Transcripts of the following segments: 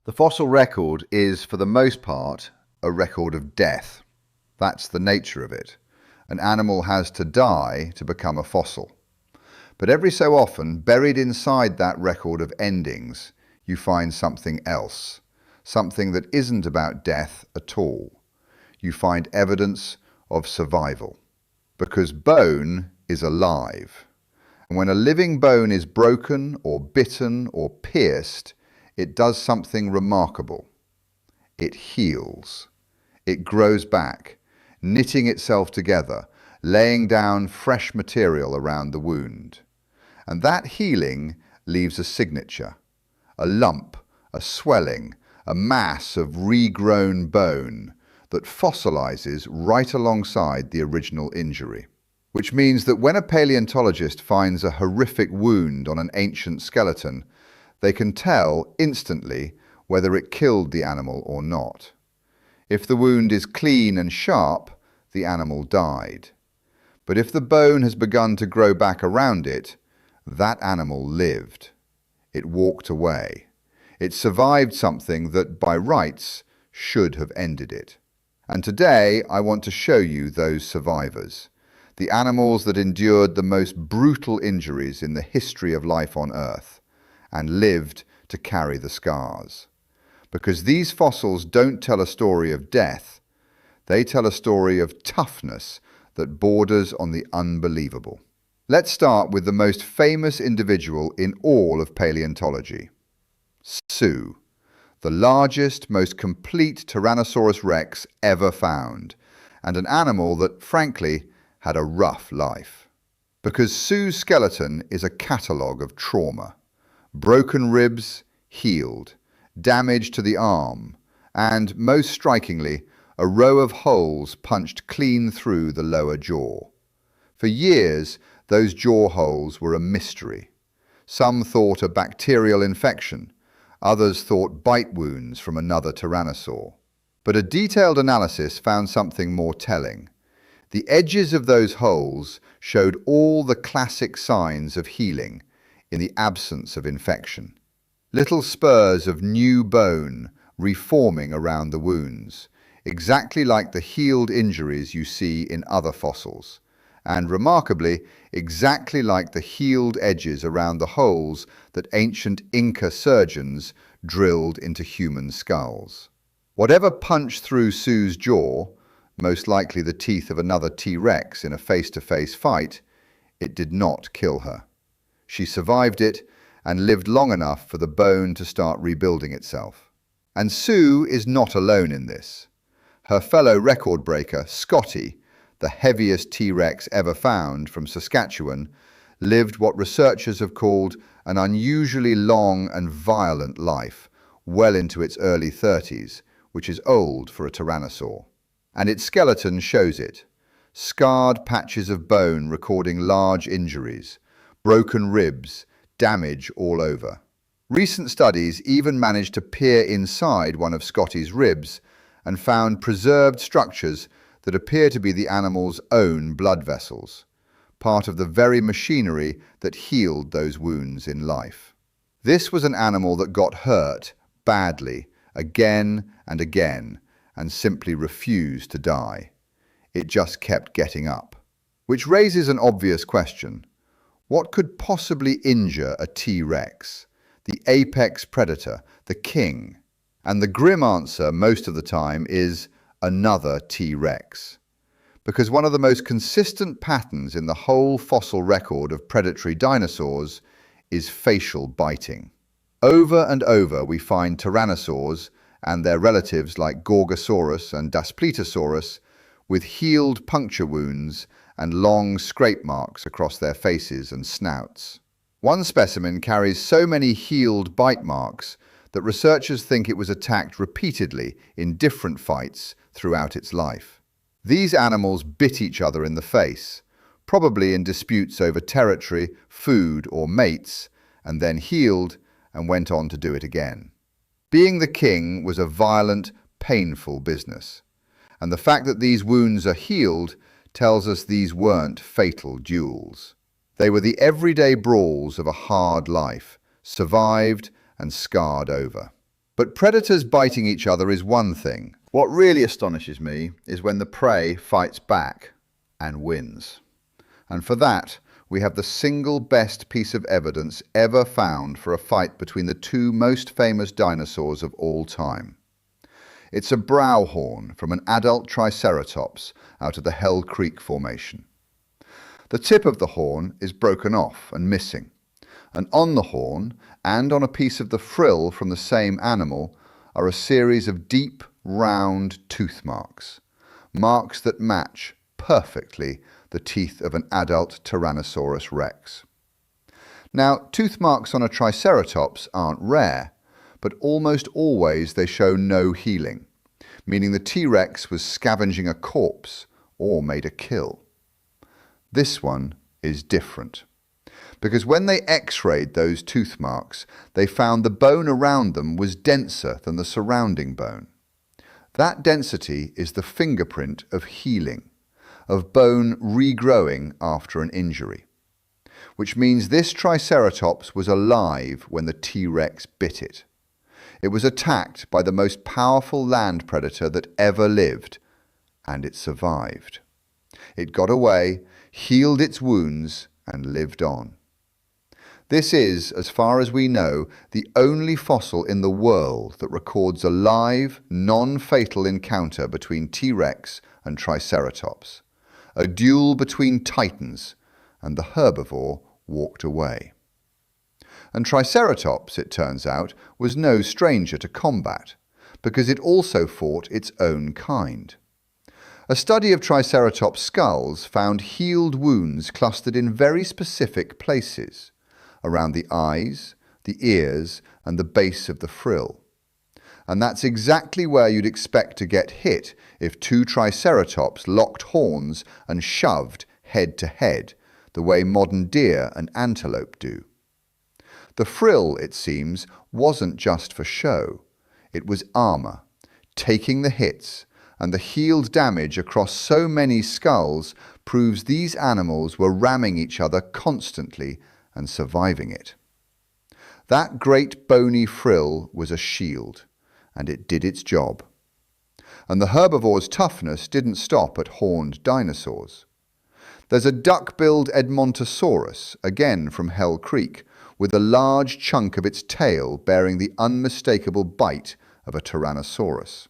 The fossil record is, for the most part, a record of death. That's the nature of it. An animal has to die to become a fossil. But every so often, buried inside that record of endings, you find something else. Something that isn't about death at all. You find evidence of survival. Because bone is alive. And when a living bone is broken or bitten or pierced, it does something remarkable. It heals. It grows back, knitting itself together, laying down fresh material around the wound. And that healing leaves a signature, a lump, a swelling, a mass of regrown bone that fossilizes right alongside the original injury. Which means that when a paleontologist finds a horrific wound on an ancient skeleton, they can tell instantly whether it killed the animal or not. If the wound is clean and sharp, the animal died. But if the bone has begun to grow back around it, that animal lived. It walked away. It survived something that, by rights, should have ended it. And today, I want to show you those survivors. The animals that endured the most brutal injuries in the history of life on Earth and lived to carry the scars. Because these fossils don't tell a story of death, they tell a story of toughness that borders on the unbelievable. Let's start with the most famous individual in all of paleontology, Sue, the largest, most complete Tyrannosaurus rex ever found, and an animal that, frankly, had a rough life. Because Sue's skeleton is a catalogue of trauma. Broken ribs, healed, damage to the arm, and, most strikingly, a row of holes punched clean through the lower jaw. For years, those jaw holes were a mystery. Some thought a bacterial infection, others thought bite wounds from another tyrannosaur. But a detailed analysis found something more telling. The edges of those holes showed all the classic signs of healing in the absence of infection. Little spurs of new bone reforming around the wounds, exactly like the healed injuries you see in other fossils, and remarkably, exactly like the healed edges around the holes that ancient Inca surgeons drilled into human skulls. Whatever punched through Sue's jaw, most likely the teeth of another T-Rex in a face-to-face fight, it did not kill her. She survived it and lived long enough for the bone to start rebuilding itself. And Sue is not alone in this. Her fellow record breaker, Scotty, the heaviest T-Rex ever found from Saskatchewan, lived what researchers have called an unusually long and violent life, well into its early 30s, which is old for a tyrannosaur. And its skeleton shows it. Scarred patches of bone recording large injuries, broken ribs, damage all over. Recent studies even managed to peer inside one of Scotty's ribs and found preserved structures that appear to be the animal's own blood vessels, part of the very machinery that healed those wounds in life. This was an animal that got hurt badly, again and again, and simply refused to die. It just kept getting up. Which raises an obvious question. What could possibly injure a T-Rex, the apex predator, the king? And the grim answer most of the time is another T-Rex. Because one of the most consistent patterns in the whole fossil record of predatory dinosaurs is facial biting. Over and over we find tyrannosaurs and their relatives like Gorgosaurus and Daspletosaurus with healed puncture wounds and long scrape marks across their faces and snouts. One specimen carries so many healed bite marks that researchers think it was attacked repeatedly in different fights throughout its life. These animals bit each other in the face, probably in disputes over territory, food, or mates, and then healed and went on to do it again. Being the king was a violent, painful business, and the fact that these wounds are healed tells us these weren't fatal duels. They were the everyday brawls of a hard life, survived and scarred over. But predators biting each other is one thing. What really astonishes me is when the prey fights back and wins. And for that, we have the single best piece of evidence ever found for a fight between the two most famous dinosaurs of all time. It's a brow horn from an adult Triceratops out of the Hell Creek Formation. The tip of the horn is broken off and missing, and on the horn, and on a piece of the frill from the same animal, are a series of deep, round tooth marks. Marks that match perfectly the teeth of an adult Tyrannosaurus rex. Now, tooth marks on a Triceratops aren't rare, but almost always they show no healing, meaning the T-Rex was scavenging a corpse or made a kill. This one is different, because when they x-rayed those tooth marks, they found the bone around them was denser than the surrounding bone. That density is the fingerprint of healing, of bone regrowing after an injury, which means this Triceratops was alive when the T-Rex bit it. It was attacked by the most powerful land predator that ever lived, and it survived. It got away, healed its wounds, and lived on. This is, as far as we know, the only fossil in the world that records a live, non-fatal encounter between T-Rex and Triceratops, a duel between titans, and the herbivore walked away. And Triceratops, it turns out, was no stranger to combat, because it also fought its own kind. A study of Triceratops skulls found healed wounds clustered in very specific places, around the eyes, the ears, and the base of the frill. And that's exactly where you'd expect to get hit if two Triceratops locked horns and shoved head to head, the way modern deer and antelope do. The frill, it seems, wasn't just for show. It was armour, taking the hits, and the healed damage across so many skulls proves these animals were ramming each other constantly and surviving it. That great bony frill was a shield, and it did its job. And the herbivore's toughness didn't stop at horned dinosaurs. There's a duck-billed Edmontosaurus, again from Hell Creek, with a large chunk of its tail bearing the unmistakable bite of a tyrannosaurus.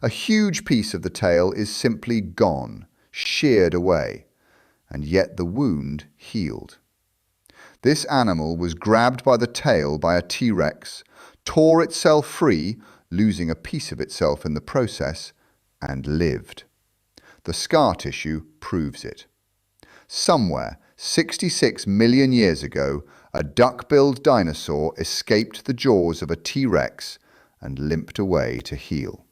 A huge piece of the tail is simply gone, sheared away, and yet the wound healed. This animal was grabbed by the tail by a T-Rex, tore itself free, losing a piece of itself in the process, and lived. The scar tissue proves it. Somewhere, 66 million years ago, a duck-billed dinosaur escaped the jaws of a T-Rex and limped away to heal.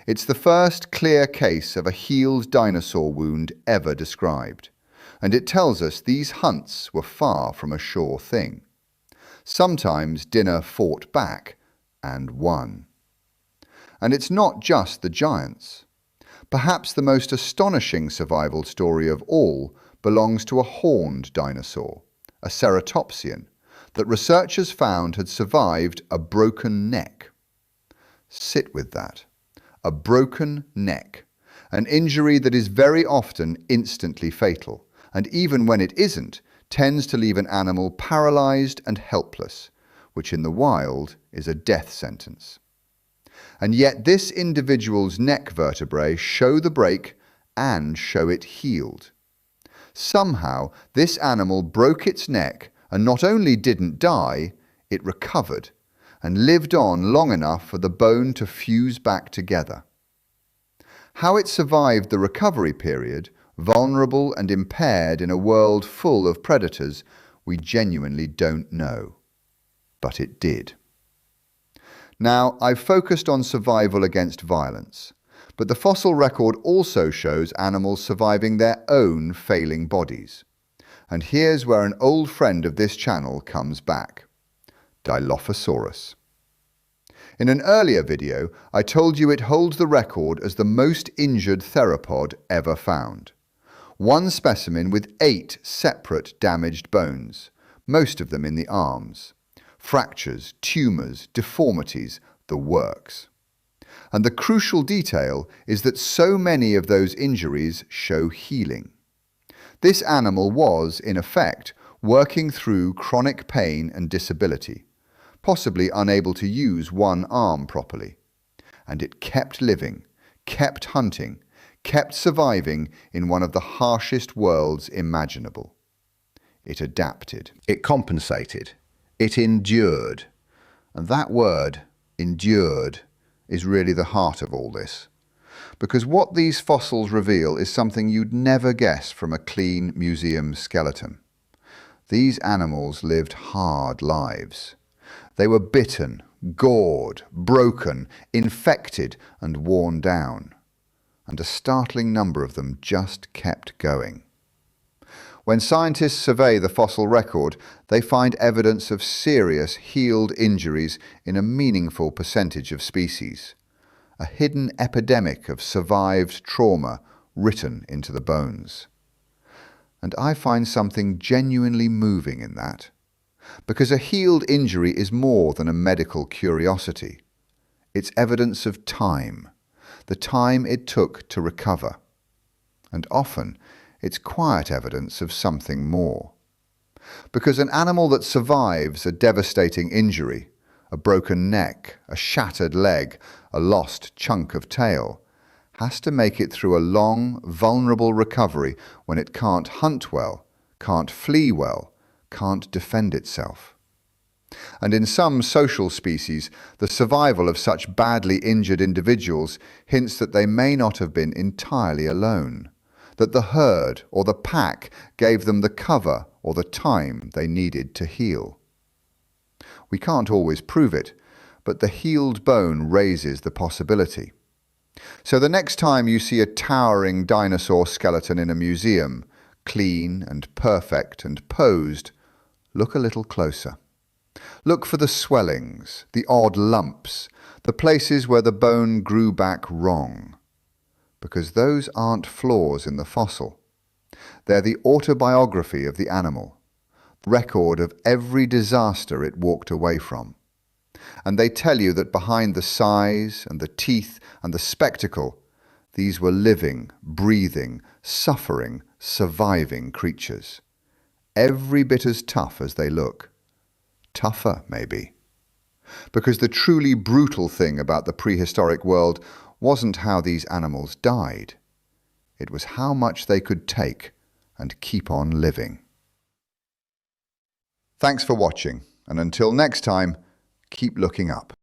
It's the first clear case of a healed dinosaur wound ever described, and it tells us these hunts were far from a sure thing. Sometimes dinner fought back and won. And it's not just the giants. Perhaps the most astonishing survival story of all belongs to a horned dinosaur, a ceratopsian, that researchers found had survived a broken neck. Sit with that. A broken neck, an injury that is very often instantly fatal, and even when it isn't, tends to leave an animal paralyzed and helpless, which in the wild is a death sentence. And yet this individual's neck vertebrae show the break and show it healed. Somehow this animal broke its neck and not only didn't die, it recovered and lived on long enough for the bone to fuse back together. How it survived the recovery period, vulnerable and impaired in a world full of predators, we genuinely don't know. But it did. Now, I've focused on survival against violence, but the fossil record also shows animals surviving their own failing bodies. And here's where an old friend of this channel comes back. Dilophosaurus. In an earlier video, I told you it holds the record as the most injured theropod ever found. One specimen with 8 separate damaged bones, most of them in the arms. Fractures, tumours, deformities, the works. And the crucial detail is that so many of those injuries show healing. This animal was, in effect, working through chronic pain and disability, possibly unable to use one arm properly. And it kept living, kept hunting, kept surviving in one of the harshest worlds imaginable. It adapted. It compensated. It endured. And that word, endured, is really the heart of all this. Because what these fossils reveal is something you'd never guess from a clean museum skeleton. These animals lived hard lives. They were bitten, gored, broken, infected, and worn down. And a startling number of them just kept going. When scientists survey the fossil record, they find evidence of serious healed injuries in a meaningful percentage of species. A hidden epidemic of survived trauma written into the bones. And I find something genuinely moving in that. Because a healed injury is more than a medical curiosity. It's evidence of time, the time it took to recover. And often, it's quiet evidence of something more. Because an animal that survives a devastating injury, a broken neck, a shattered leg, a lost chunk of tail, has to make it through a long, vulnerable recovery when it can't hunt well, can't flee well, can't defend itself. And in some social species, the survival of such badly injured individuals hints that they may not have been entirely alone, that the herd or the pack gave them the cover or the time they needed to heal. We can't always prove it, but the healed bone raises the possibility. So the next time you see a towering dinosaur skeleton in a museum, clean and perfect and posed, look a little closer. Look for the swellings, the odd lumps, the places where the bone grew back wrong. Because those aren't flaws in the fossil. They're the autobiography of the animal, record of every disaster it walked away from. And they tell you that behind the size and the teeth and the spectacle, these were living, breathing, suffering, surviving creatures. Every bit as tough as they look. Tougher, maybe. Because the truly brutal thing about the prehistoric world wasn't how these animals died. It was how much they could take and keep on living. Thanks for watching, and until next time, keep looking up.